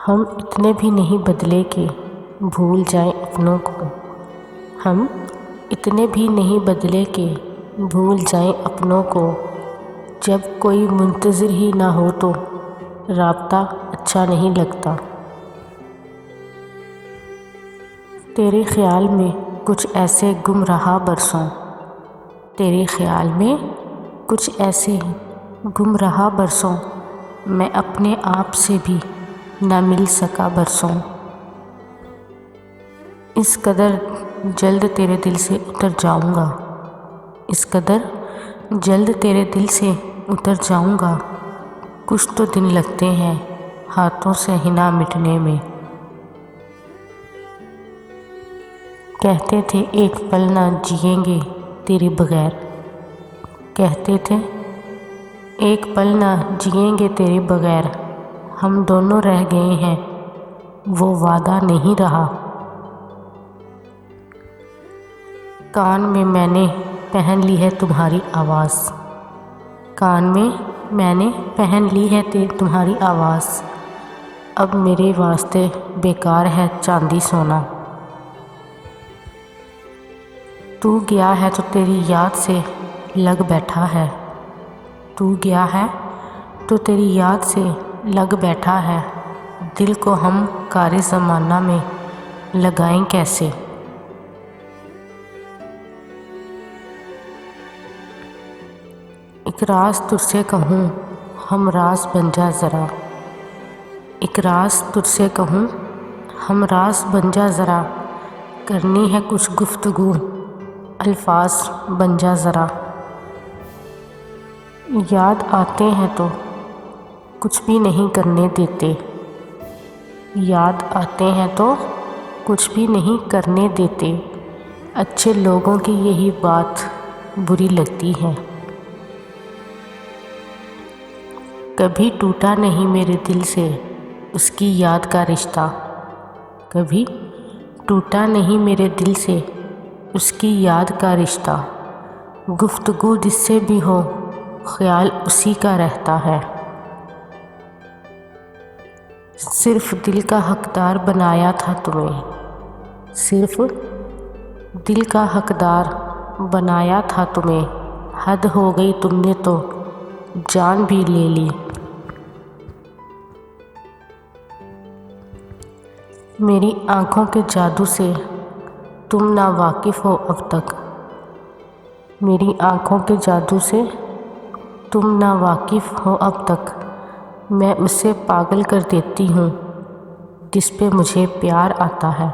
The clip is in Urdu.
ہم اتنے بھی نہیں بدلے کہ بھول جائیں اپنوں کو، ہم اتنے بھی نہیں بدلے کہ بھول جائیں اپنوں کو، جب کوئی منتظر ہی نہ ہو تو رابطہ اچھا نہیں لگتا۔ تیرے خیال میں کچھ ایسے گم رہا برسوں، تیرے خیال میں کچھ ایسے گم رہا برسوں، میں اپنے آپ سے بھی نہ مل سکا برسوں۔ اس قدر جلد تیرے دل سے اتر جاؤں گا، اس قدر جلد تیرے دل سے اتر جاؤں گا، کچھ تو دن لگتے ہیں ہاتھوں سے حنا مٹنے میں۔ کہتے تھے ایک پل نہ جئیں گے تیرے بغیر، کہتے تھے ایک پل نہ جئیں گے تیرے بغیر، ہم دونوں رہ گئے ہیں وہ وعدہ نہیں رہا۔ کان میں میں نے پہن لی ہے تمہاری آواز، کان میں میں نے پہن لی ہے تمہاری آواز، اب میرے واسطے بیکار ہے چاندی سونا۔ تو گیا ہے تو تیری یاد سے لگ بیٹھا ہے، تو گیا ہے تو تیری یاد سے لگ بیٹھا ہے، دل کو ہم کار زمانہ میں لگائیں کیسے۔ ایک راز تجھ سے کہوں ہم راز بن جا ذرا، ایک راز تجھ سے کہوں ہم راز بن جا ذرا، کرنی ہے کچھ گفتگو الفاظ بن جا ذرا۔ یاد آتے ہیں تو کچھ بھی نہیں کرنے دیتے، یاد آتے ہیں تو کچھ بھی نہیں کرنے دیتے، اچھے لوگوں کی یہی بات بری لگتی ہے۔ کبھی ٹوٹا نہیں میرے دل سے اس کی یاد کا رشتہ، کبھی ٹوٹا نہیں میرے دل سے اس کی یاد کا رشتہ، گفتگو جس سے بھی ہو خیال اسی کا رہتا ہے۔ صرف دل کا حقدار بنایا تھا تمہیں، صرف دل کا حقدار بنایا تھا تمہیں، حد ہو گئی تم نے تو جان بھی لے لی۔ میری آنکھوں کے جادو سے تم نا واقف ہو اب تک، میری آنکھوں کے جادو سے تم نا واقف ہو اب تک، میں اسے پاگل کر دیتی ہوں جس پہ مجھے پیار آتا ہے۔